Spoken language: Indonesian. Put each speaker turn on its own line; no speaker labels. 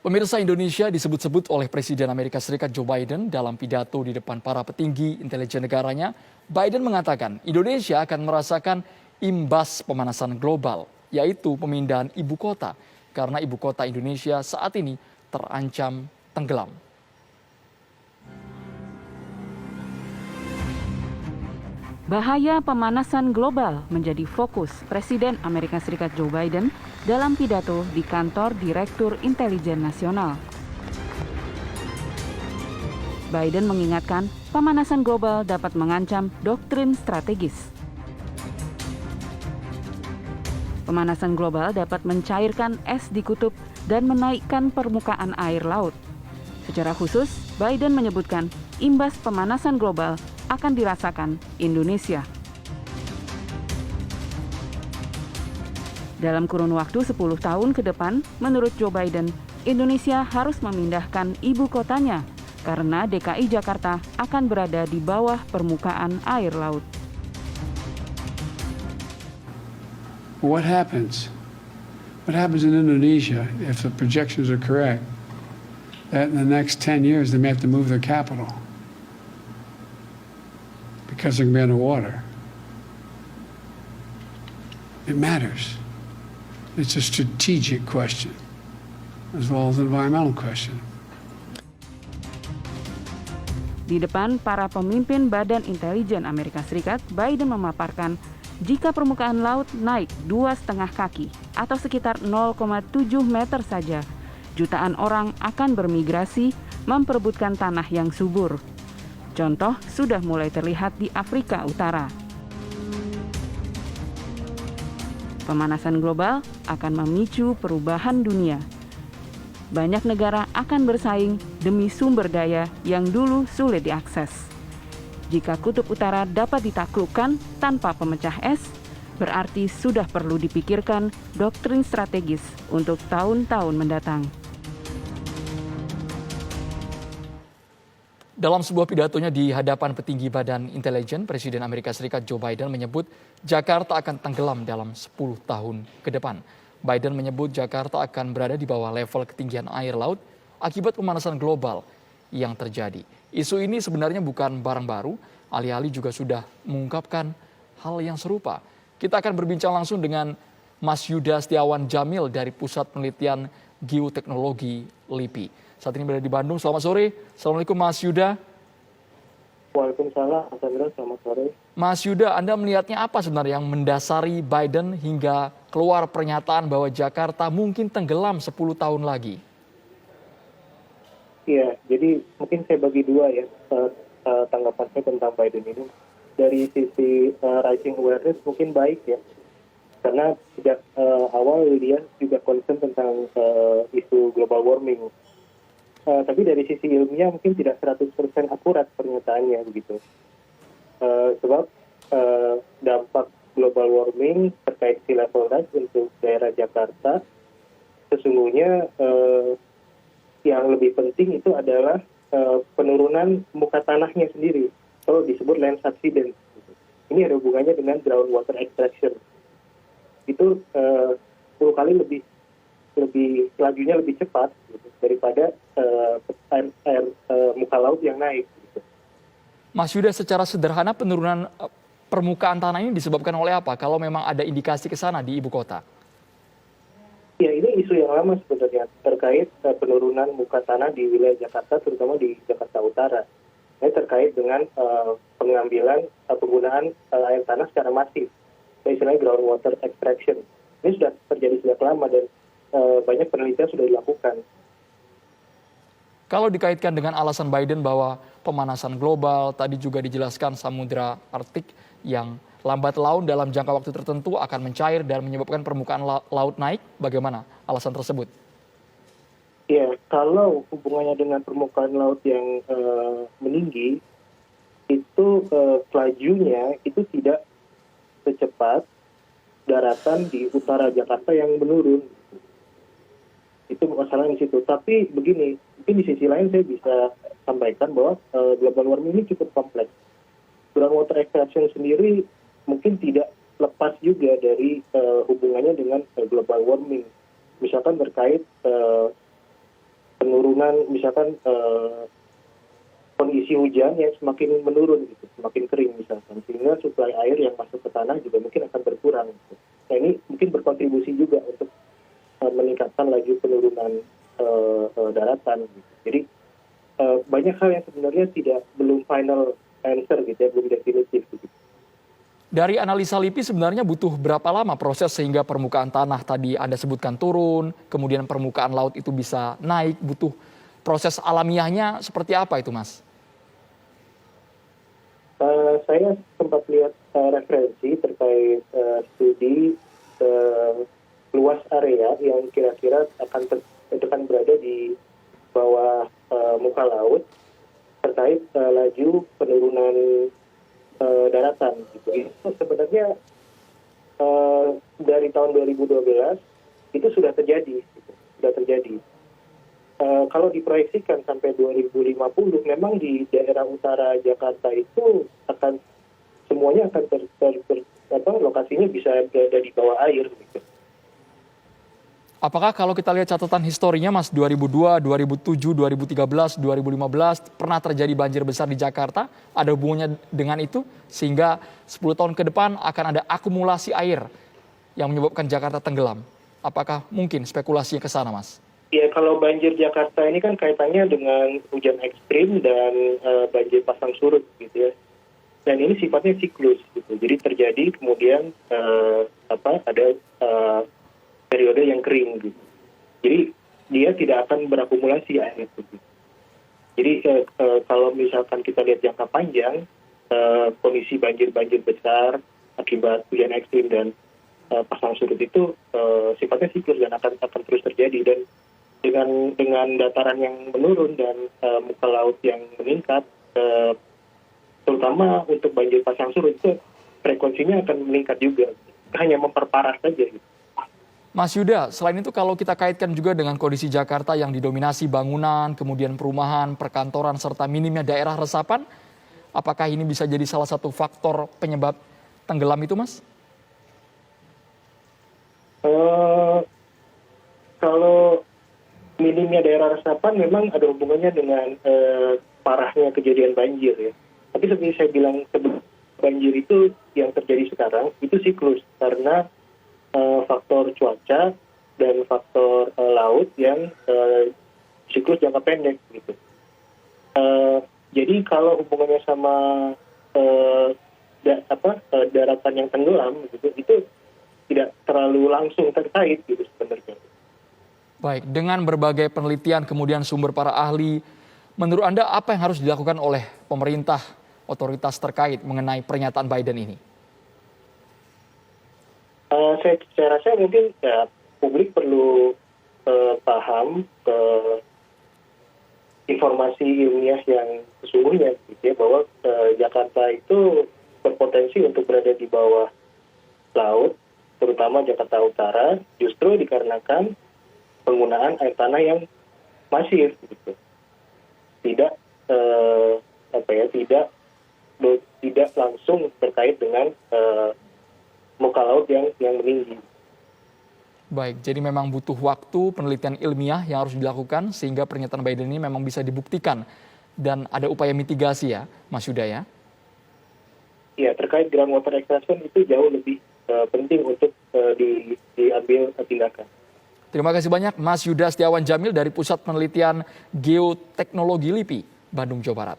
Pemirsa, Indonesia disebut-sebut oleh Presiden Amerika Serikat Joe Biden dalam pidato di depan para petinggi intelijen negaranya. Biden mengatakan Indonesia akan merasakan imbas pemanasan global, yaitu pemindahan ibu kota, karena ibu kota Indonesia saat ini terancam tenggelam.
Bahaya pemanasan global menjadi fokus Presiden Amerika Serikat Joe Biden dalam pidato di kantor Direktur Intelijen Nasional. Biden mengingatkan pemanasan global dapat mengancam doktrin strategis. Pemanasan global dapat mencairkan es di kutub dan menaikkan permukaan air laut. Secara khusus, Biden menyebutkan imbas pemanasan global akan dirasakan Indonesia. Dalam kurun waktu 10 tahun ke depan, menurut Joe Biden, Indonesia harus memindahkan ibu kotanya karena DKI Jakarta akan berada di bawah permukaan air laut.
What happens? What happens in Indonesia if the projections are correct? That in the next 10 years they may have to move their capital because they're going to be underwater. It matters. It's a strategic question as well as an environmental question.
Di depan para pemimpin Badan Intelijen Amerika Serikat, Biden memaparkan jika permukaan laut naik 2,5 kaki atau sekitar 0,7 meter saja, jutaan orang akan bermigrasi memperebutkan tanah yang subur. Contoh sudah mulai terlihat di Afrika Utara. Pemanasan global akan memicu perubahan dunia. Banyak negara akan bersaing demi sumber daya yang dulu sulit diakses. Jika kutub utara dapat ditaklukkan tanpa pemecah es, berarti sudah perlu dipikirkan doktrin strategis untuk tahun-tahun mendatang.
Dalam sebuah pidatonya di hadapan petinggi Badan Intelijen, Presiden Amerika Serikat Joe Biden menyebut Jakarta akan tenggelam dalam 10 tahun ke depan. Biden menyebut Jakarta akan berada di bawah level ketinggian air laut akibat pemanasan global yang terjadi. Isu ini sebenarnya bukan barang baru, alih-alih juga sudah mengungkapkan hal yang serupa. Kita akan berbincang langsung dengan Mas Yuda Setiawan Jamil dari Pusat Penelitian Geoteknologi LIPI. Saat ini berada di Bandung. Selamat sore. Assalamualaikum Mas Yuda.
Waalaikumsalam, Mas Andra, selamat sore.
Mas Yuda, Anda melihatnya apa sebenarnya yang mendasari Biden hingga keluar pernyataan bahwa Jakarta mungkin tenggelam 10 tahun lagi?
Iya, jadi mungkin saya bagi dua ya tanggapan saya tentang Biden ini. Dari sisi rising awareness mungkin baik ya, karena sejak awal dia juga concern tentang isu global warming. Tapi dari sisi ilmiah mungkin tidak 100% akurat pernyataannya begitu. Sebab dampak global warming terkait sea level rise untuk daerah Jakarta sesungguhnya yang lebih penting itu adalah penurunan muka tanahnya sendiri, atau disebut land subsidence. Ini ada hubungannya dengan groundwater extraction. Itu 10 kali lebih lajunya lebih cepat gitu, daripada air muka laut yang naik. Gitu.
Mas Yuda, secara sederhana penurunan permukaan tanah ini disebabkan oleh apa? Kalau memang ada indikasi ke sana di ibu kota?
Ya, ini isu yang lama sebenarnya terkait penurunan muka tanah di wilayah Jakarta, terutama di Jakarta Utara. Ini terkait dengan penggunaan air tanah secara masif, istilahnya groundwater extraction. Ini sudah terjadi sejak lama dan banyak penelitian sudah dilakukan.
Kalau dikaitkan dengan alasan Biden bahwa pemanasan global, tadi juga dijelaskan Samudra Arktik yang lambat laun dalam jangka waktu tertentu akan mencair dan menyebabkan permukaan laut naik, bagaimana alasan tersebut?
Ya, kalau hubungannya dengan permukaan laut yang meninggi, itu lajunya itu tidak secepat daratan di utara Jakarta yang menurun. Itu masalah di situ. Tapi begini, mungkin di sisi lain saya bisa sampaikan bahwa global warming ini cukup kompleks. Groundwater extraction sendiri mungkin tidak lepas juga dari hubungannya dengan global warming. Misalkan terkait dengan misalkan kondisi hujan yang semakin menurun, gitu, semakin kering misalkan, sehingga suplai air yang masuk ke tanah juga mungkin akan berkurang. Gitu. Nah ini mungkin berkontribusi juga untuk meningkatkan laju penurunan daratan. Gitu. Jadi banyak hal yang sebenarnya belum final answer gitu ya, belum definitif. Gitu.
Dari analisa LIPI sebenarnya butuh berapa lama proses sehingga permukaan tanah tadi Anda sebutkan turun, kemudian permukaan laut itu bisa naik, butuh proses alamiahnya seperti apa itu, Mas?
Saya sempat lihat referensi terkait studi luas area yang kira-kira akan berada di bawah muka laut terkait laju penurunan daratan. Gitu. Itu sebenarnya dari tahun 2012 itu sudah terjadi. Gitu. Sudah terjadi. Kalau diproyeksikan sampai 2050, memang di daerah utara Jakarta itu semuanya akan lokasinya bisa berada di bawah air. Gitu.
Apakah kalau kita lihat catatan historinya, Mas, 2002, 2007, 2013, 2015 pernah terjadi banjir besar di Jakarta? Ada hubungannya dengan itu sehingga 10 tahun ke depan akan ada akumulasi air yang menyebabkan Jakarta tenggelam? Apakah mungkin spekulasinya ke sana, Mas?
Ya, kalau banjir Jakarta ini kan kaitannya dengan hujan ekstrim dan banjir pasang surut gitu ya. Dan ini sifatnya siklus gitu. Jadi terjadi kemudian ada periode yang kering gitu. Jadi dia tidak akan berakumulasi air itu. Jadi kalau misalkan kita lihat jangka panjang, kondisi banjir-banjir besar akibat hujan ekstrim dan pasang surut itu sifatnya siklus dan akan terus terjadi. Dan dengan dataran yang menurun dan muka laut yang meningkat, terutama untuk banjir pasang surut itu frekuensinya akan meningkat juga, hanya memperparah saja. Gitu.
Mas Yuda, selain itu kalau kita kaitkan juga dengan kondisi Jakarta yang didominasi bangunan, kemudian perumahan, perkantoran, serta minimnya daerah resapan, apakah ini bisa jadi salah satu faktor penyebab tenggelam itu, Mas?
Kalau minimnya daerah resapan memang ada hubungannya dengan parahnya kejadian banjir ya. Tapi seperti saya bilang sebelum banjir itu yang terjadi sekarang itu siklus karena faktor cuaca dan faktor laut yang siklus jangka pendek gitu. Jadi kalau hubungannya sama daratan yang tenggelam gitu, itu tidak terlalu langsung terkait gitu sebenarnya.
Baik, dengan berbagai penelitian kemudian sumber para ahli, menurut Anda apa yang harus dilakukan oleh pemerintah, otoritas terkait mengenai pernyataan Biden ini?
Saya rasa mungkin ya, publik perlu paham informasi ilmiah yang sesungguhnya, gitu ya, bahwa Jakarta itu berpotensi untuk berada di bawah laut, terutama Jakarta Utara, justru dikarenakan penggunaan air tanah yang masif, gitu. Tidak langsung terkait dengan muka laut yang meninggi.
Baik, jadi memang butuh waktu penelitian ilmiah yang harus dilakukan sehingga pernyataan Biden ini memang bisa dibuktikan dan ada upaya mitigasi ya, Mas Yuda ya?
Ya, terkait groundwater extraction itu jauh lebih penting untuk diambil tindakan.
Terima kasih banyak Mas Yuda Setiawan Jamil dari Pusat Penelitian Geoteknologi LIPI, Bandung, Jawa Barat.